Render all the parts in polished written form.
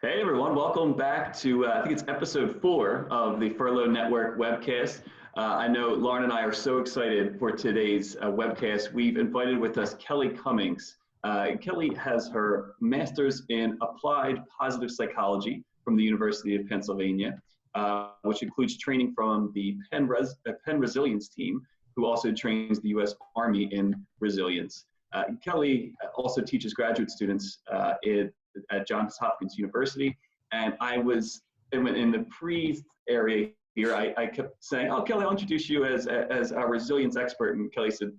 Hey everyone, welcome back to, I think it's episode 4 of the Furlough Network Webcast. I know Lauren and I are so excited for today's webcast. We've invited with us Kellie Cummings. Kellie has her master's in applied positive psychology from the University of Pennsylvania, which includes training from the Penn Resilience team, who also trains the U.S. Army in resilience. Kellie also teaches graduate students at Johns Hopkins University. And I was in the pre-area here, I kept saying, oh, Kellie, I'll introduce you as our resilience expert. And Kellie said,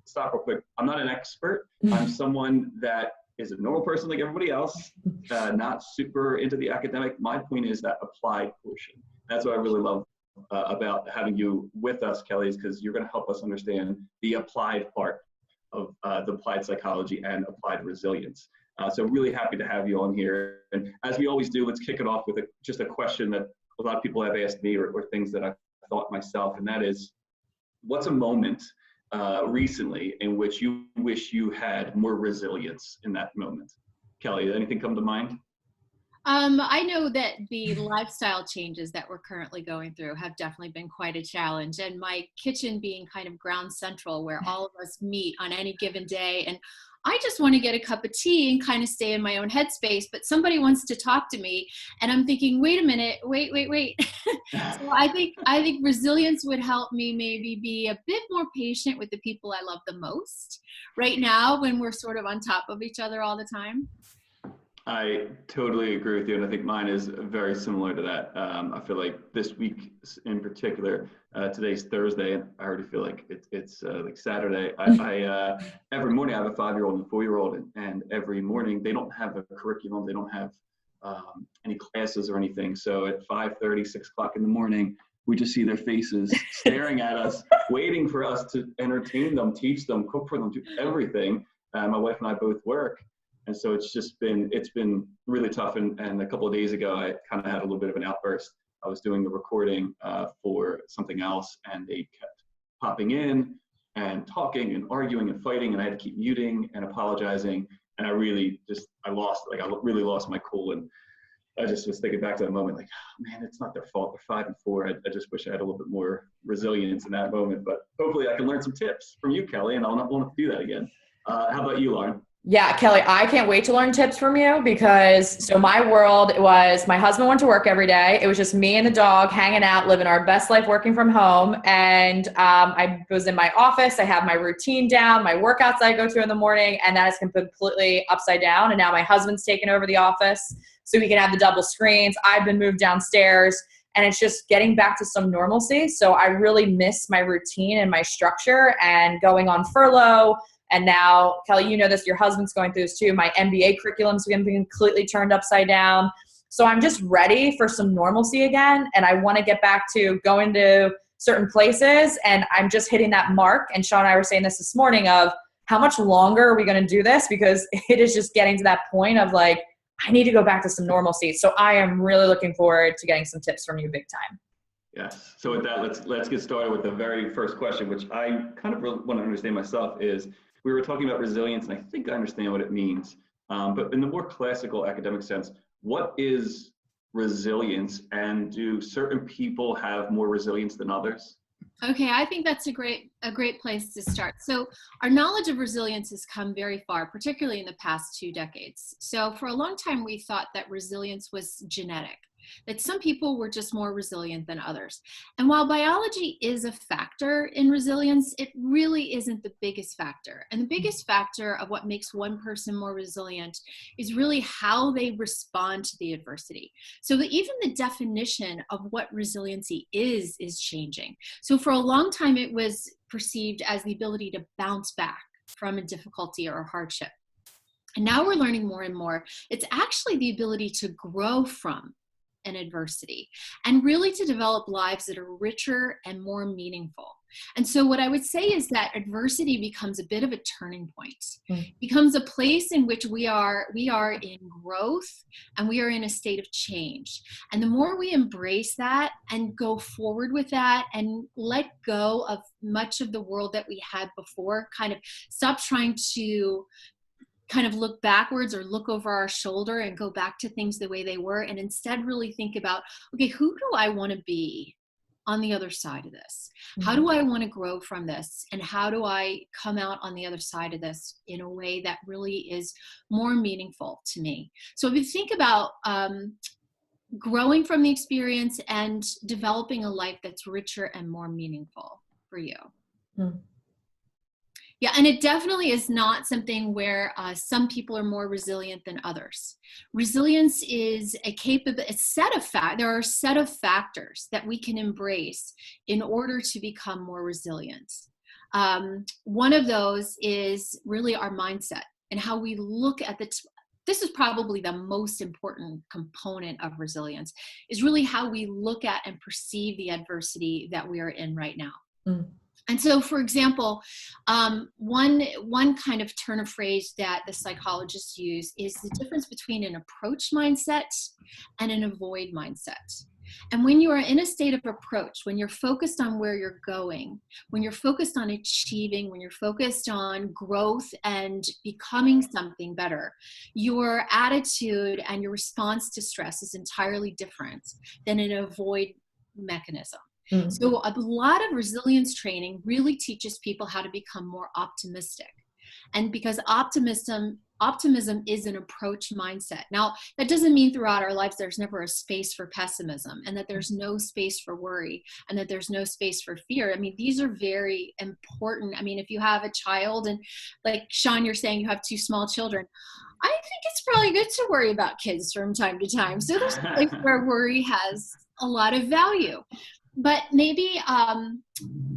stop real quick. I'm not an expert. I'm someone that is a normal person like everybody else, not super into the academic. My point is that applied portion. That's what I really love about having you with us, Kellie, is because you're going to help us understand the applied part of the applied psychology and applied resilience. So really happy to have you on here. And as we always do, let's kick it off with just a question that a lot of people have asked me or things that I've thought myself, and that is, what's a moment recently in which you wish you had more resilience in that moment? Kellie, anything come to mind? I know that the lifestyle changes that we're currently going through have definitely been quite a challenge, and my kitchen being kind of ground central where all of us meet on any given day, and I just want to get a cup of tea and kind of stay in my own headspace, but somebody wants to talk to me and I'm thinking, wait a minute, wait. So I think resilience would help me maybe be a bit more patient with the people I love the most right now when we're sort of on top of each other all the time. I totally agree with you, and I think mine is very similar to that. I feel like this week in particular, today's Thursday, and I already feel like it's like Saturday. I every morning I have a 5-year-old and a 4-year-old, and every morning they don't have a curriculum, they don't have any classes or anything. So at 5:30, 6 o'clock in the morning, we just see their faces staring at us, waiting for us to entertain them, teach them, cook for them, do everything. My wife and I both work. And so it's been really tough. And a couple of days ago, I kind of had a little bit of an outburst. I was doing the recording for something else, and they kept popping in and talking and arguing and fighting, and I had to keep muting and apologizing. And I really lost my cool. And I just was thinking back to that moment, like, oh, man, it's not their fault. They're 5 and 4. I just wish I had a little bit more resilience in that moment. But hopefully I can learn some tips from you, Kellie, and I'll not want to do that again. How about you, Lauren? Yeah, Kellie, I can't wait to learn tips from you because my world was my husband went to work every day. It was just me and the dog hanging out, living our best life, working from home. And I was in my office. I have my routine down, my workouts I go to in the morning, and that is completely upside down. And now my husband's taken over the office so we can have the double screens. I've been moved downstairs, and it's just getting back to some normalcy. So I really miss my routine and my structure and going on furlough. And now, Kellie, you know this, your husband's going through this too. My MBA curriculum's going to be completely turned upside down. So I'm just ready for some normalcy again. And I want to get back to going to certain places. And I'm just hitting that mark. And Sean and I were saying this morning of how much longer are we going to do this? Because it is just getting to that point of like, I need to go back to some normalcy. So I am really looking forward to getting some tips from you big time. Yes. So with that, let's get started with the very first question, which I kind of really want to understand myself is, we were talking about resilience, and I think I understand what it means. But in the more classical academic sense, what is resilience, and do certain people have more resilience than others? Okay, I think that's a great place to start. So our knowledge of resilience has come very far, particularly in the past 2 decades. So for a long time, we thought that resilience was genetic, that some people were just more resilient than others. And while biology is a factor in resilience, it really isn't the biggest factor. And the biggest factor of what makes one person more resilient is really how they respond to the adversity. So that even the definition of what resiliency is changing. So for a long time, it was perceived as the ability to bounce back from a difficulty or a hardship. And now we're learning more and more, it's actually the ability to grow from an adversity and really to develop lives that are richer and more meaningful. And so what I would say is that adversity becomes a bit of a turning point, becomes a place in which we are in growth and we are in a state of change. And the more we embrace that and go forward with that and let go of much of the world that we had before, kind of stop trying to kind of look backwards or look over our shoulder and go back to things the way they were, and instead really think about, okay, who do I want to be on the other side of this? How do I want to grow from this? And how do I come out on the other side of this in a way that really is more meaningful to me? So if you think about growing from the experience and developing a life that's richer and more meaningful for you. Yeah, and it definitely is not something where some people are more resilient than others. Resilience is there are a set of factors that we can embrace in order to become more resilient. One of those is really our mindset and how we look at this is probably the most important component of resilience, is really how we look at and perceive the adversity that we are in right now. And so, for example, one kind of turn of phrase that the psychologists use is the difference between an approach mindset and an avoid mindset. And when you are in a state of approach, when you're focused on where you're going, when you're focused on achieving, when you're focused on growth and becoming something better, your attitude and your response to stress is entirely different than an avoid mechanism. So a lot of resilience training really teaches people how to become more optimistic. And because optimism is an approach mindset. Now, that doesn't mean throughout our lives there's never a space for pessimism, and that there's no space for worry, and that there's no space for fear. I mean, these are very important. I mean, if you have a child, and like Sean, you're saying you have 2 small children, I think it's probably good to worry about kids from time to time. So there's a place where worry has a lot of value. But maybe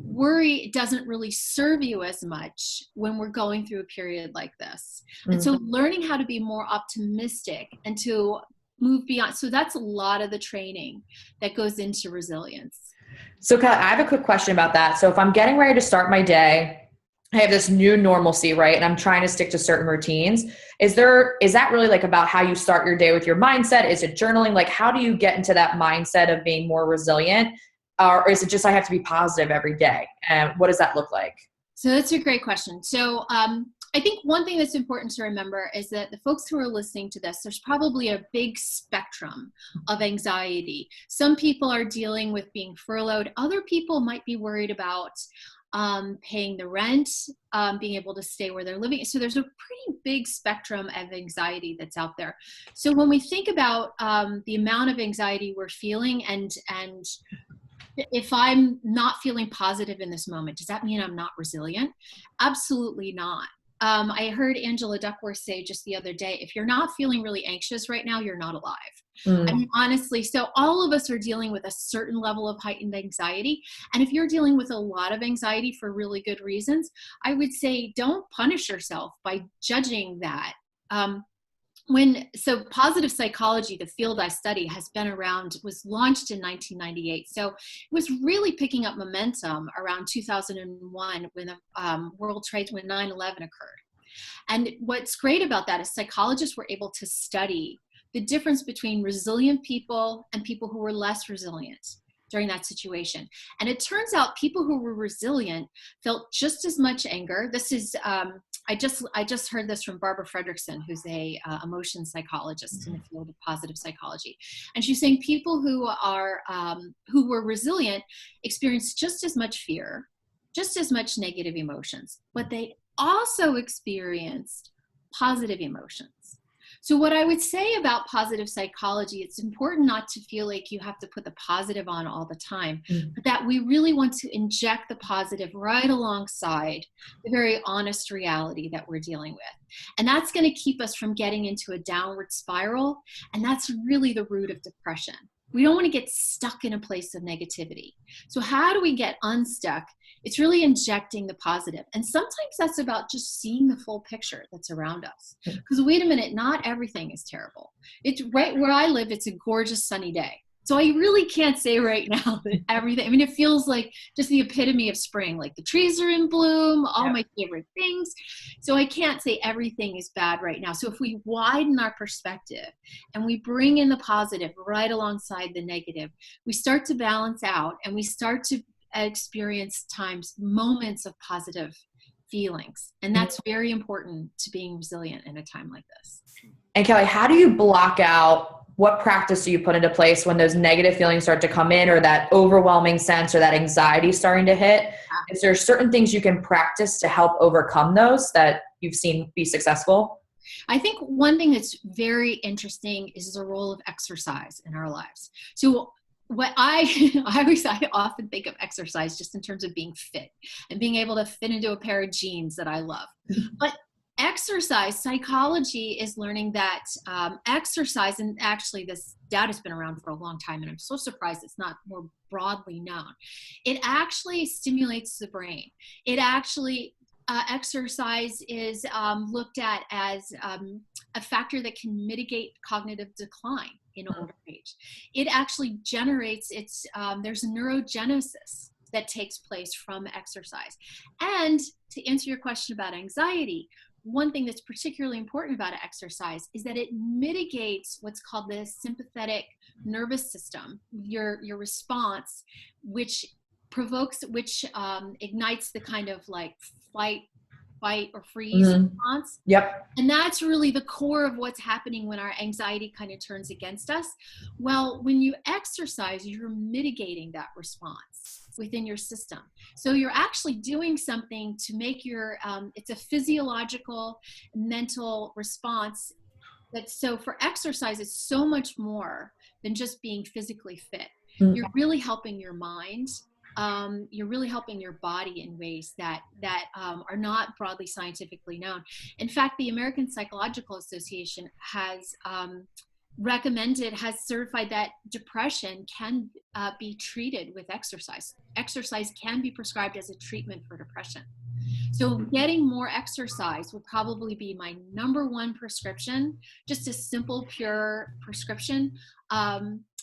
worry doesn't really serve you as much when we're going through a period like this. And so learning how to be more optimistic and to move beyond. So that's a lot of the training that goes into resilience. So Kellie, I have a quick question about that. So if I'm getting ready to start my day, I have this new normalcy, right? And I'm trying to stick to certain routines. Is that really like about how you start your day with your mindset? Is it journaling? Like, how do you get into that mindset of being more resilient? Or is it just I have to be positive every day? And what does that look like? So that's a great question. So I think one thing that's important to remember is that the folks who are listening to this, there's probably a big spectrum of anxiety. Some people are dealing with being furloughed. Other people might be worried about paying the rent, being able to stay where they're living. So there's a pretty big spectrum of anxiety that's out there. So when we think about the amount of anxiety we're feeling, and if I'm not feeling positive in this moment, does that mean I'm not resilient? Absolutely not. I heard Angela Duckworth say just the other day, if you're not feeling really anxious right now, you're not alive. I mean, honestly, so all of us are dealing with a certain level of heightened anxiety. And if you're dealing with a lot of anxiety for really good reasons, I would say don't punish yourself by judging that. So positive psychology, the field I study, has been around, was launched in 1998. So it was really picking up momentum around 2001 when 9/11 occurred. And what's great about that is psychologists were able to study the difference between resilient people and people who were less resilient during that situation. And it turns out people who were resilient felt just as much anger. This is, I just heard this from Barbara Fredrickson, who's a emotion psychologist in the field of positive psychology. And she's saying people who were resilient experienced just as much fear, just as much negative emotions, but they also experienced positive emotions. So what I would say about positive psychology, it's important not to feel like you have to put the positive on all the time, but that we really want to inject the positive right alongside the very honest reality that we're dealing with. And that's going to keep us from getting into a downward spiral. And that's really the root of depression. We don't want to get stuck in a place of negativity. So how do we get unstuck? It's really injecting the positive. And sometimes that's about just seeing the full picture that's around us. Because wait a minute, not everything is terrible. It's right where I live, it's a gorgeous sunny day. So I really can't say right now that everything, I mean, it feels like just the epitome of spring, like the trees are in bloom, all my favorite things. So I can't say everything is bad right now. So if we widen our perspective and we bring in the positive right alongside the negative, we start to balance out and we start to experience moments of positive feelings. And that's very important to being resilient in a time like this. And Kellie, how do you block out, what practice do you put into place when those negative feelings start to come in, or that overwhelming sense, or that anxiety starting to hit? Is there certain things you can practice to help overcome those that you've seen be successful? I think one thing that's very interesting is the role of exercise in our lives. So what I often think of exercise just in terms of being fit and being able to fit into a pair of jeans that I love. But exercise psychology is learning that exercise, and actually this data has been around for a long time, and I'm so surprised it's not more broadly known. It actually stimulates the brain. It actually exercise is looked at as a factor that can mitigate cognitive decline in older age. It actually generates there's neurogenesis that takes place from exercise. And to answer your question about anxiety, one thing that's particularly important about exercise is that it mitigates what's called the sympathetic nervous system, your response, which ignites the kind of like fight or freeze response. Yep. And that's really the core of what's happening when our anxiety kind of turns against us. Well, when you exercise, you're mitigating that response within your system. So you're actually doing something to make it's a physiological mental response. So for exercise, it's so much more than just being physically fit. You're really helping your mind. You're really helping your body in ways that are not broadly scientifically known. In fact, the American Psychological Association has certified that depression can be treated with exercise. Exercise can be prescribed as a treatment for depression. So getting more exercise would probably be my number one prescription, just a simple, pure prescription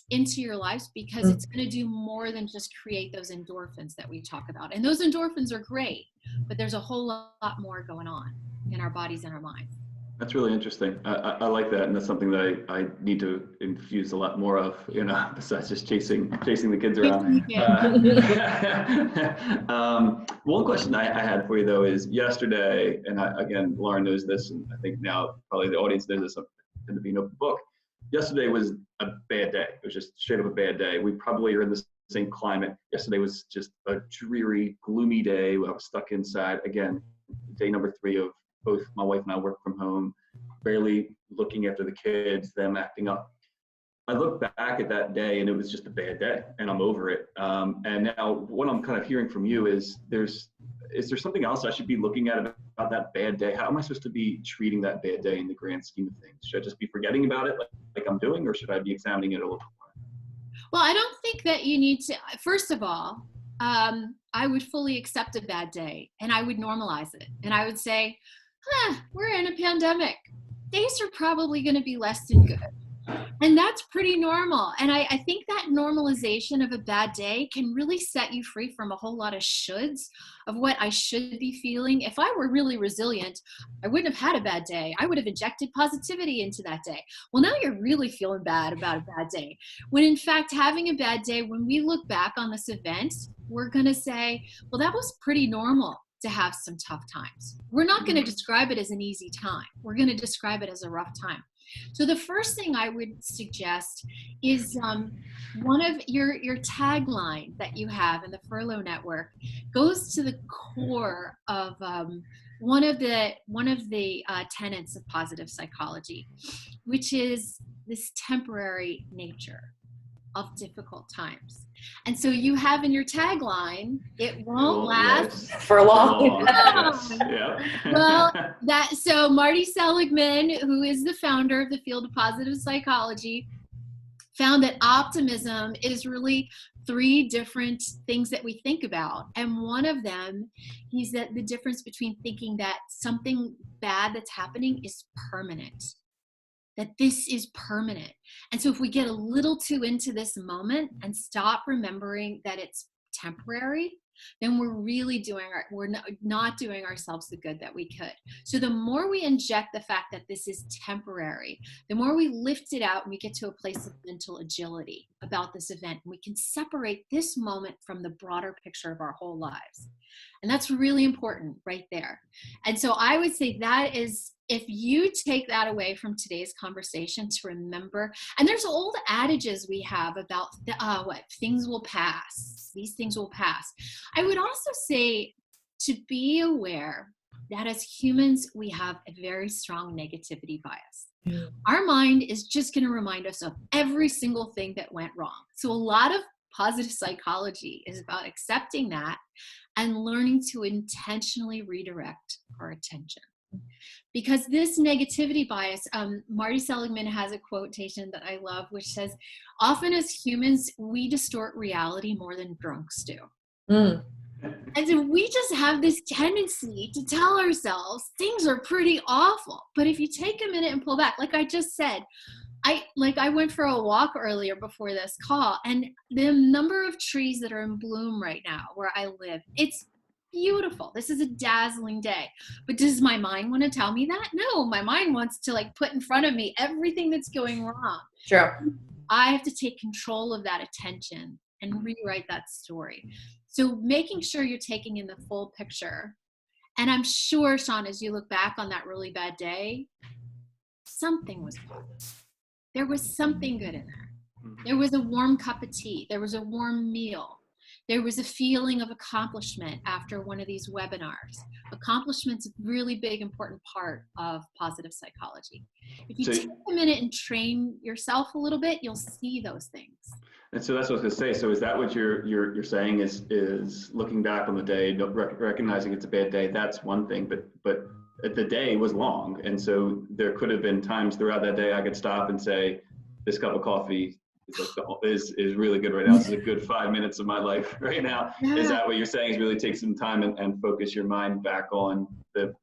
into your lives, because it's going to do more than just create those endorphins that we talk about. And those endorphins are great, but there's a whole lot more going on in our bodies and our minds. That's really interesting. I like that, and that's something that I need to infuse a lot more of, besides just chasing the kids around. One question I had for you, though, is yesterday, and again, Lauren knows this, and I think now probably the audience knows this, in the Being Open book. Yesterday was a bad day. It was just straight up a bad day. We probably are in the same climate. Yesterday was just a dreary, gloomy day. I was stuck inside. Again, day number 3 of both my wife and I work from home, barely looking after the kids, them acting up. I look back at that day and it was just a bad day, and I'm over it. And now what I'm kind of hearing from you is there something else I should be looking at about that bad day? How am I supposed to be treating that bad day in the grand scheme of things? Should I just be forgetting about it like I'm doing, or should I be examining it a little more? Well, I don't think that you need to. First of all, I would fully accept a bad day and I would normalize it. And I would say, we're in a pandemic. Days are probably going to be less than good. And that's pretty normal. And I think that normalization of a bad day can really set you free from a whole lot of shoulds of what I should be feeling. If I were really resilient, I wouldn't have had a bad day. I would have injected positivity into that day. Well, now you're really feeling bad about a bad day. When in fact, having a bad day, when we look back on this event, we're going to say, well, that was pretty normal to have some tough times. We're not going to describe it as an easy time. We're going to describe it as a rough time. So the first thing I would suggest is one of your tagline that you have in the Furlough Network goes to the core of one of the tenets of positive psychology, which is this temporary nature of difficult times. And so you have in your tagline, it won't last for long. Well, so Marty Seligman, who is the founder of the field of positive psychology, found that optimism is really 3 different things that we think about. And one of them is that the difference between thinking that something bad that's happening is permanent, that this is permanent. And so if we get a little too into this moment and stop remembering that it's temporary, then we're really we're not doing ourselves the good that we could. So the more we inject the fact that this is temporary, the more we lift it out and we get to a place of mental agility. about this event. And we can separate this moment from the broader picture of our whole lives. And that's really important right there. And so I would say that is, if you take that away from today's conversation, to remember, and there's old adages we have about what things will pass. These things will pass. I would also say to be aware that as humans, we have a very strong negativity bias. Mm. Our mind is just going to remind us of every single thing that went wrong. So a lot of positive psychology is about accepting that and learning to intentionally redirect our attention. Because this negativity bias, Marty Seligman has a quotation that I love, which says, often as humans, we distort reality more than drunks do. Mm. And so we just have this tendency to tell ourselves things are pretty awful. But if you take a minute and pull back, like I just said, I went for a walk earlier before this call, and the number of trees that are in bloom right now where I live, it's beautiful. This is a dazzling day. But does my mind want to tell me that? No, my mind wants to put in front of me everything that's going wrong. Sure. I have to take control of that attention and rewrite that story. So making sure you're taking in the full picture. And I'm sure, Sean, as you look back on that really bad day, something was positive. There was something good in there. There was a warm cup of tea. There was a warm meal. There was a feeling of accomplishment after one of these webinars. Accomplishment's a really big, important part of positive psychology. If you take a minute and train yourself a little bit, you'll see those things. And so that's what I was going to say. So is that what you're saying is looking back on the day, recognizing it's a bad day? That's one thing, but the day was long, and so there could have been times throughout that day I could stop and say, this cup of coffee is really good right now. This is a good 5 minutes of my life right now. Yeah. Is that what you're saying? Is really take some time and focus your mind back on the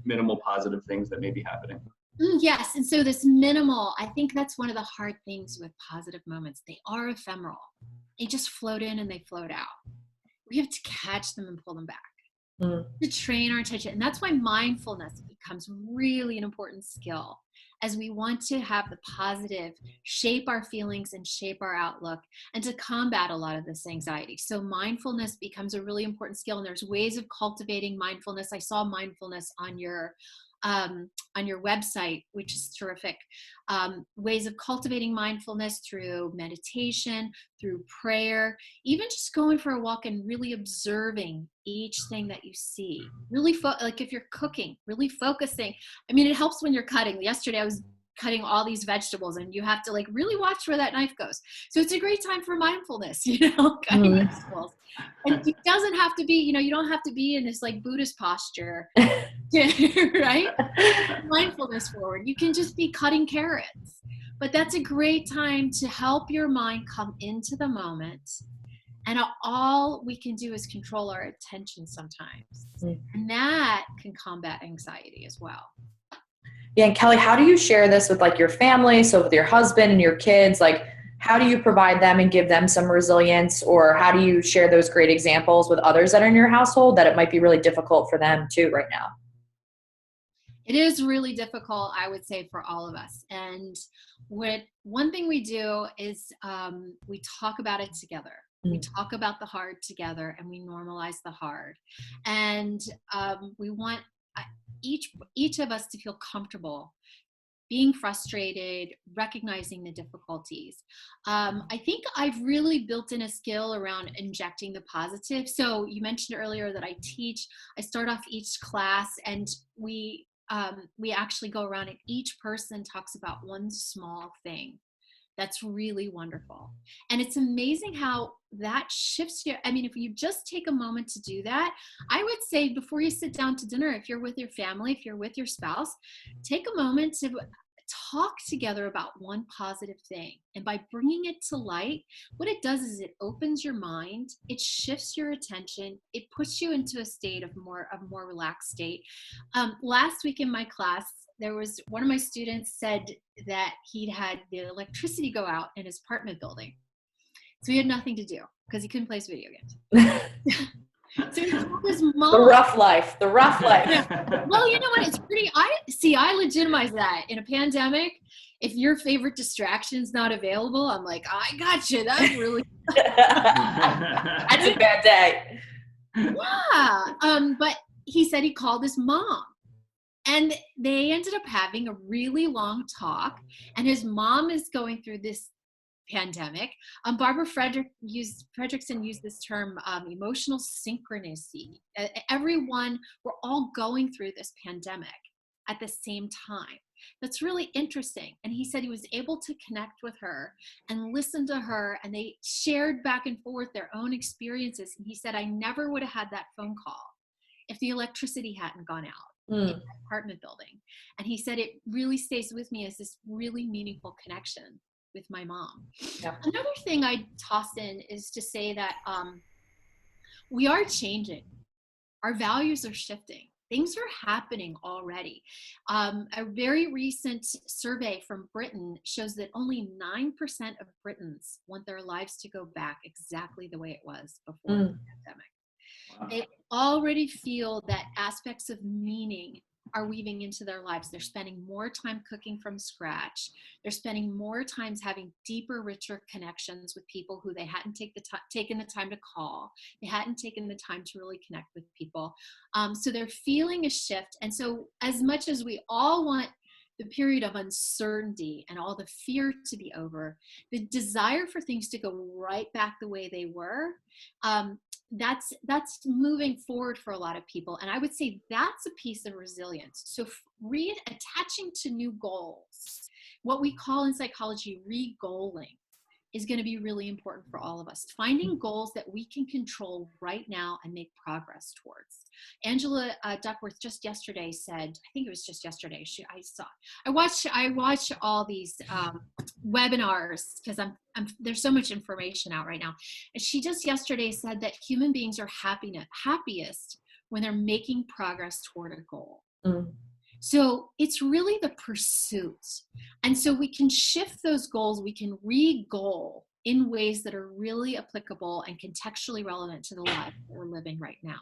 minimal positive things that may be happening? Yes. And so this minimal, I think that's one of the hard things with positive moments. They are ephemeral. They just float in and they float out. We have to catch them and pull them back. To train our attention. And that's why mindfulness becomes really an important skill, as we want to have the positive shape our feelings and shape our outlook, and to combat a lot of this anxiety. So mindfulness becomes a really important skill, and there's ways of cultivating mindfulness. I saw mindfulness on your website, which is terrific. Ways of cultivating mindfulness through meditation, through prayer, even just going for a walk and really observing each thing that you see. Really, like if you're cooking, really focusing. I mean, it helps when you're cutting. Yesterday I was cutting all these vegetables, and you have to really watch where that knife goes. So it's a great time for mindfulness, cutting vegetables. And it doesn't have to be, you don't have to be in this Buddhist posture, right? Mindfulness forward. You can just be cutting carrots. But that's a great time to help your mind come into the moment. And all we can do is control our attention sometimes. And that can combat anxiety as well. Yeah, and Kellie, how do you share this with your family? So with your husband and your kids, how do you provide them and give them some resilience? Or how do you share those great examples with others that are in your household that it might be really difficult for them too right now? It is really difficult, I would say, for all of us. And one thing we do is we talk about it together. We talk about the hard together, and we normalize the hard. And we want each of us to feel comfortable being frustrated, recognizing the difficulties. I think I've really built in a skill around injecting the positive. So you mentioned earlier that I teach. I start off each class, and we actually go around, and each person talks about one small thing that's really wonderful. And it's amazing how that shifts you. I mean, if you just take a moment to do that, I would say before you sit down to dinner, if you're with your family, if you're with your spouse, take a moment to talk together about one positive thing. And by bringing it to light, what it does is it opens your mind, it shifts your attention, it puts you into a state of more relaxed state. Last week in my class, there was one of my students said that he'd had the electricity go out in his apartment building. So he had nothing to do because he couldn't play his video games. So he told his mom. The rough life. Yeah. Well, you know what? It's pretty, I legitimize that in a pandemic. if your favorite distraction is not available, I'm like, I got you. That's really That's a bad day. yeah. But he said he called his mom. And they ended up having a really long talk. And his mom is going through this pandemic. Barbara Fredrickson used this term, emotional synchronicity. Everyone, we're all going through this pandemic at the same time. That's really interesting. And he said he was able to connect with her and listen to her, and they shared back and forth their own experiences. And he said, I never would have had that phone call if the electricity hadn't gone out in my apartment building. And he said, it really stays with me as this really meaningful connection with my mom. Yep. Another thing I tossed in is to say that we are changing. Our values are shifting. Things are happening already. A very recent survey from Britain shows that only 9% of Britons want their lives to go back exactly the way it was before the pandemic. Wow. They already feel that aspects of meaning are weaving into their lives. They're spending more time cooking from scratch. They're spending more times having deeper, richer connections with people who they hadn't taken the time to call. They hadn't taken the time to really connect with people. So they're feeling a shift. And so as much as we all want the period of uncertainty and all the fear to be over, the desire for things to go right back the way they were, that's moving forward for a lot of people. And I would say that's a piece of resilience. So attaching to new goals, what we call in psychology re-goaling, is going to be really important for all of us. Finding goals that we can control right now and make progress towards. Angela Duckworth just yesterday said, I think it was just yesterday, I watch all these webinars because there's so much information out right now. And she just yesterday said that human beings are happiest when they're making progress toward a goal. So it's really the pursuit. And so we can shift those goals, we can re-goal in ways that are really applicable and contextually relevant to the life that we're living right now.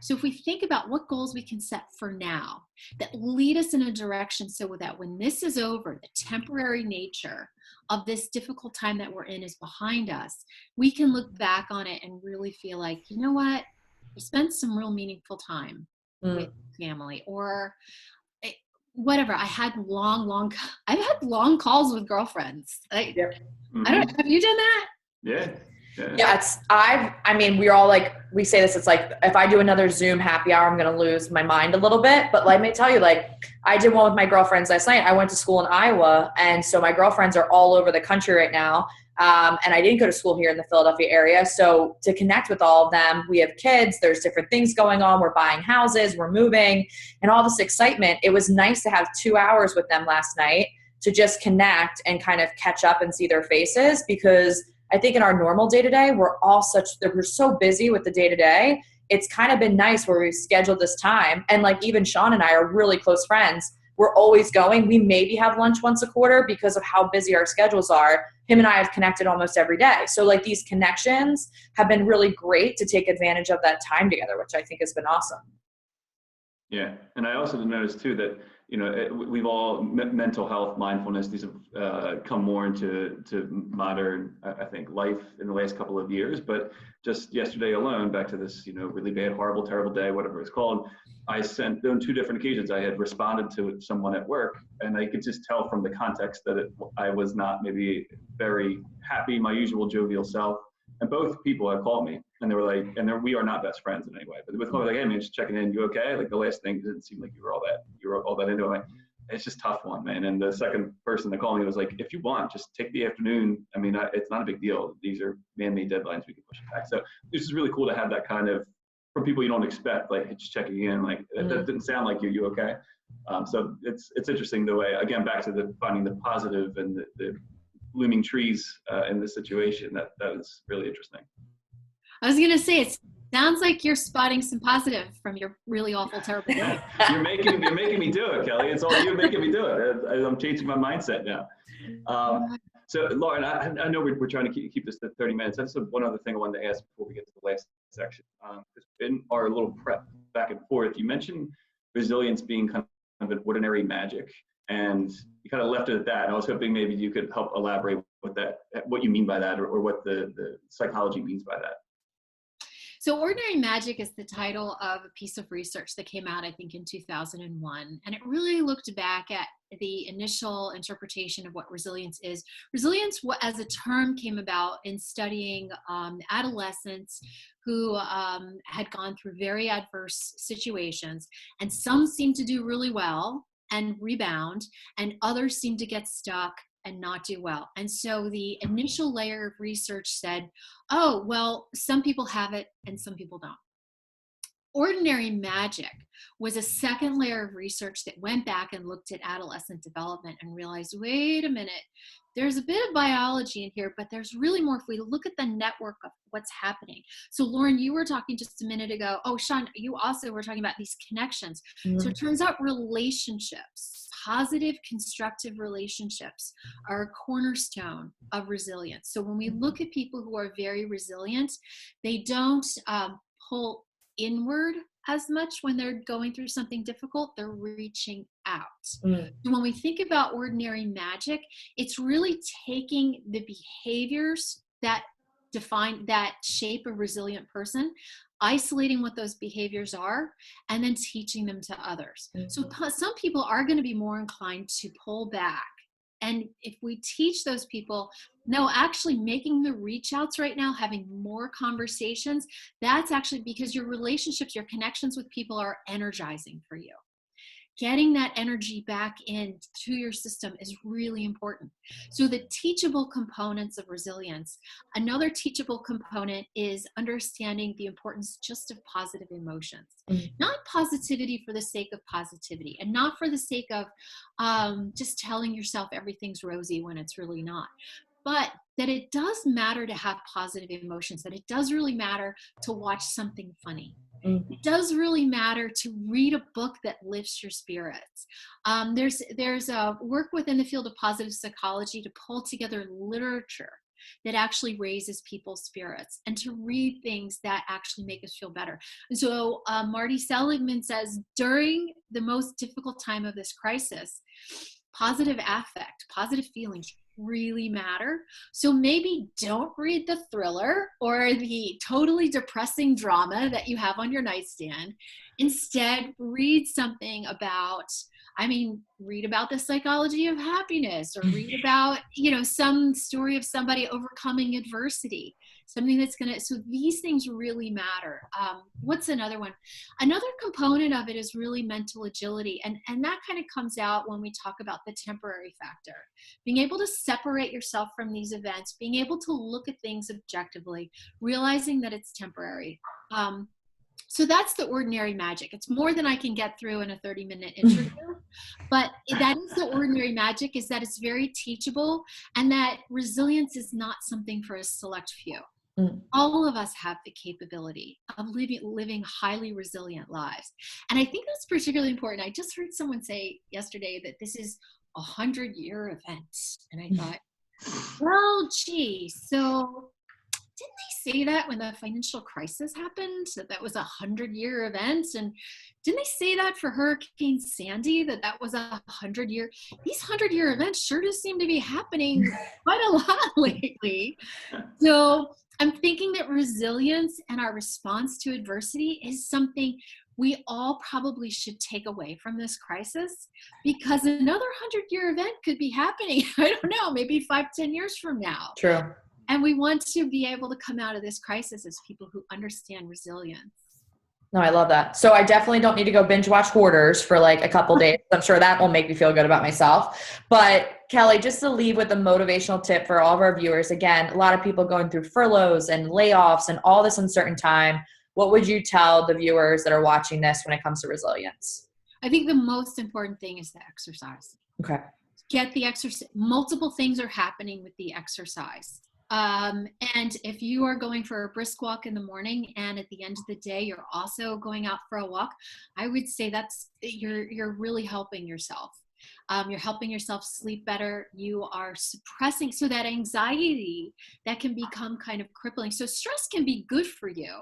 So if we think about what goals we can set for now that lead us in a direction so that when this is over, the temporary nature of this difficult time that we're in is behind us, we can look back on it and really feel like, you know what, I spent some real meaningful time with family, or whatever. I've had long calls with girlfriends. I don't know. Have you done that? Yeah. We're all like, we say this, it's like, if I do another Zoom happy hour, I'm going to lose my mind a little bit. But let me tell you, like, I did one with my girlfriends last night. I went to school in Iowa. And so my girlfriends are all over the country right now. And I didn't go to school here in the Philadelphia area. So to connect with all of them, we have kids, there's different things going on. We're buying houses, we're moving, and all this excitement. It was nice to have 2 hours with them last night to just connect and kind of catch up and see their faces, because I think in our normal day-to-day, we're so busy with the day-to-day. It's kind of been nice where we've scheduled this time. And like, even Sean and I are really close friends. We're always going. We maybe have lunch once a quarter because of how busy our schedules are. Him and I have connected almost every day. So like, these connections have been really great to take advantage of that time together, which I think has been awesome. Yeah. And I also noticed too that, we've all mental health, mindfulness, these have come more into modern, I think, life in the last couple of years. But just yesterday alone, back to this, really bad, horrible, terrible day, whatever it's called, I sent on 2 different occasions, I had responded to someone at work, and I could just tell from the context that I was not maybe very happy, my usual jovial self. And both people had called me, and they were like, we are not best friends in any way, but they were like, hey man, just checking in, you okay? Like, the last thing didn't seem like you were all that into it. I'm like, it's just tough one, man. And the second person that called me was like, if you want, just take the afternoon. I mean, it's not a big deal. These are man-made deadlines, we can push it back. So this is really cool to have that kind of, from people you don't expect, like just checking in, like that didn't sound like you okay? So it's interesting the way, again, back to finding the positive and the looming trees in this situation. That was really interesting. I was gonna say, it sounds like you're spotting some positive from your really awful, terrible day. You're making me do it, Kelly. It's all you making me do it. I'm changing my mindset now. So Lauren, I know we're trying to keep this to 30 minutes. That's one other thing I wanted to ask before we get to the last section. In our little prep back and forth, you mentioned resilience being kind of an ordinary magic. and you kind of left it at that. And I was hoping maybe you could help elaborate what you mean by that, or what the psychology means by that. So Ordinary Magic is the title of a piece of research that came out, I think, in 2001. And it really looked back at the initial interpretation of what resilience is. Resilience as a term came about in studying adolescents who had gone through very adverse situations. And some seemed to do really well and rebound, and others seemed to get stuck and not do well. And so the initial layer of research said, oh, well, some people have it and some people don't. Ordinary Magic was a second layer of research that went back and looked at adolescent development and realized, wait a minute, there's a bit of biology in here, but there's really more if we look at the network of what's happening. So Lauren, you were talking just a minute ago. Oh, Sean, you also were talking about these connections. Mm-hmm. So it turns out relationships, positive, constructive relationships, are a cornerstone of resilience. So when we look at people who are very resilient, they don't pull inward as much when they're going through something difficult. They're reaching out. So when we think about Ordinary Magic, it's really taking the behaviors that define, that shape a resilient person, isolating what those behaviors are, and then teaching them to others. So some people are going to be more inclined to pull back. And if we teach those people, no, actually making the reach outs right now, having more conversations, that's actually because your relationships, your connections with people are energizing for you. Getting that energy back into your system is really important. So the teachable components of resilience, another teachable component is understanding the importance just of positive emotions. Not positivity for the sake of positivity, and not for the sake of just telling yourself everything's rosy when it's really not. But that it does matter to have positive emotions, that it does really matter to watch something funny. It does really matter to read a book that lifts your spirits. There's a work within the field of positive psychology to pull together literature that actually raises people's spirits, and to read things that actually make us feel better. And so Marty Seligman says, during the most difficult time of this crisis, positive affect, positive feelings really matter. So maybe don't read the thriller or the totally depressing drama that you have on your nightstand. Instead, read something about, read about the psychology of happiness, or read about, some story of somebody overcoming adversity, something that's so these things really matter. What's another one? Another component of it is really mental agility. And that kind of comes out when we talk about the temporary factor. Being able to separate yourself from these events, being able to look at things objectively, realizing that it's temporary. So that's the Ordinary Magic. It's more than I can get through in a 30-minute interview, but that is the Ordinary Magic, is that it's very teachable, and that resilience is not something for a select few. All of us have the capability of living highly resilient lives. And I think that's particularly important. I just heard someone say yesterday that this is a 100-year event. And I thought, well, gee, so didn't they say that when the financial crisis happened, that was a 100-year event? And didn't they say that for Hurricane Sandy, that was a 100-year? These 100-year events sure do seem to be happening quite a lot lately. So I'm thinking that resilience and our response to adversity is something we all probably should take away from this crisis, because another 100-year event could be happening, I don't know, maybe 5-10 years from now. True. And we want to be able to come out of this crisis as people who understand resilience. No, I love that. So I definitely don't need to go binge watch Hoarders for like a couple days. I'm sure that will make me feel good about myself. But Kellie, just to leave with a motivational tip for all of our viewers, again, a lot of people going through furloughs and layoffs and all this uncertain time. What would you tell the viewers that are watching this when it comes to resilience? I think the most important thing is the exercise. Okay. Get the exercise. Multiple things are happening with the exercise. And if you are going for a brisk walk in the morning, and at the end of the day, you're also going out for a walk, I would say you're really helping yourself. You're helping yourself sleep better. You are suppressing, so that anxiety that can become kind of crippling. So stress can be good for you,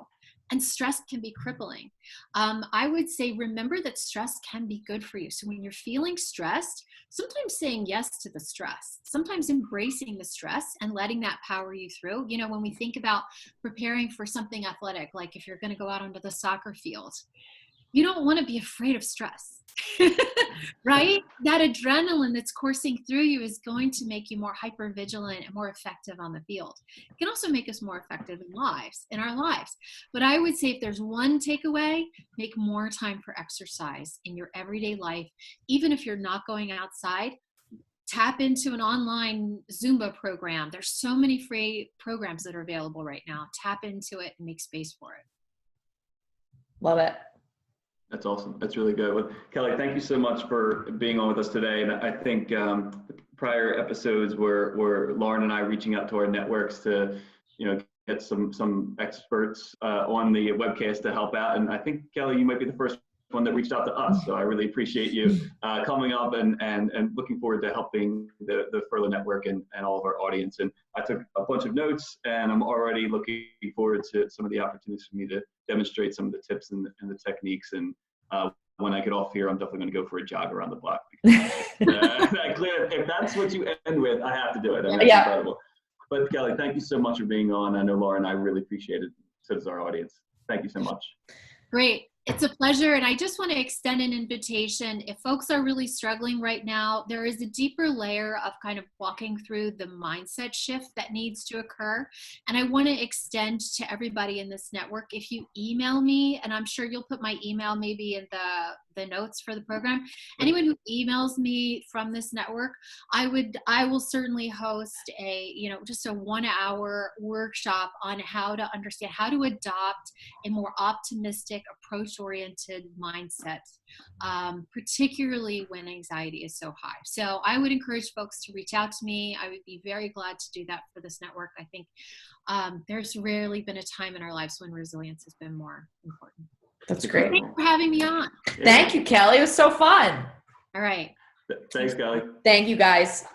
And stress can be crippling. I would say, remember that stress can be good for you. So when you're feeling stressed, sometimes saying yes to the stress, sometimes embracing the stress and letting that power you through. You know, when we think about preparing for something athletic, like if you're going to go out onto the soccer field, you don't want to be afraid of stress, right? That adrenaline that's coursing through you is going to make you more hypervigilant and more effective on the field. It can also make us more effective in our lives. But I would say if there's one takeaway, make more time for exercise in your everyday life. Even if you're not going outside, tap into an online Zumba program. There's so many free programs that are available right now. Tap into it and make space for it. Love it. That's awesome. That's really good. Well, Kellie, thank you so much for being on with us today. And I think prior episodes were Lauren and I reaching out to our networks to, get some experts on the webcast to help out. And I think, Kellie, you might be the first one that reached out to us. So I really appreciate you coming up and looking forward to helping the Furlough Network and all of our audience. And I took a bunch of notes, and I'm already looking forward to some of the opportunities for me to demonstrate some of the tips and the techniques. And when I get off here, I'm definitely going to go for a jog around the block. If that's what you end with, I have to do it. That's incredible. But Kellie, thank you so much for being on. I know Laura and I really appreciate it. So does our audience. Thank you so much. Great. It's a pleasure. And I just want to extend an invitation. If folks are really struggling right now, there is a deeper layer of kind of walking through the mindset shift that needs to occur. And I want to extend to everybody in this network, if you email me, and I'm sure you'll put my email maybe in the notes for the program. Anyone who emails me from this network, I will certainly host just a 1-hour workshop on how to understand, how to adopt a more optimistic, approach-oriented mindset, particularly when anxiety is so high. So I would encourage folks to reach out to me. I would be very glad to do that for this network. I think there's rarely been a time in our lives when resilience has been more important. That's great. Thanks for having me on. Thank you, Kellie. It was so fun. All right. Thanks, Kellie. Thank you, guys.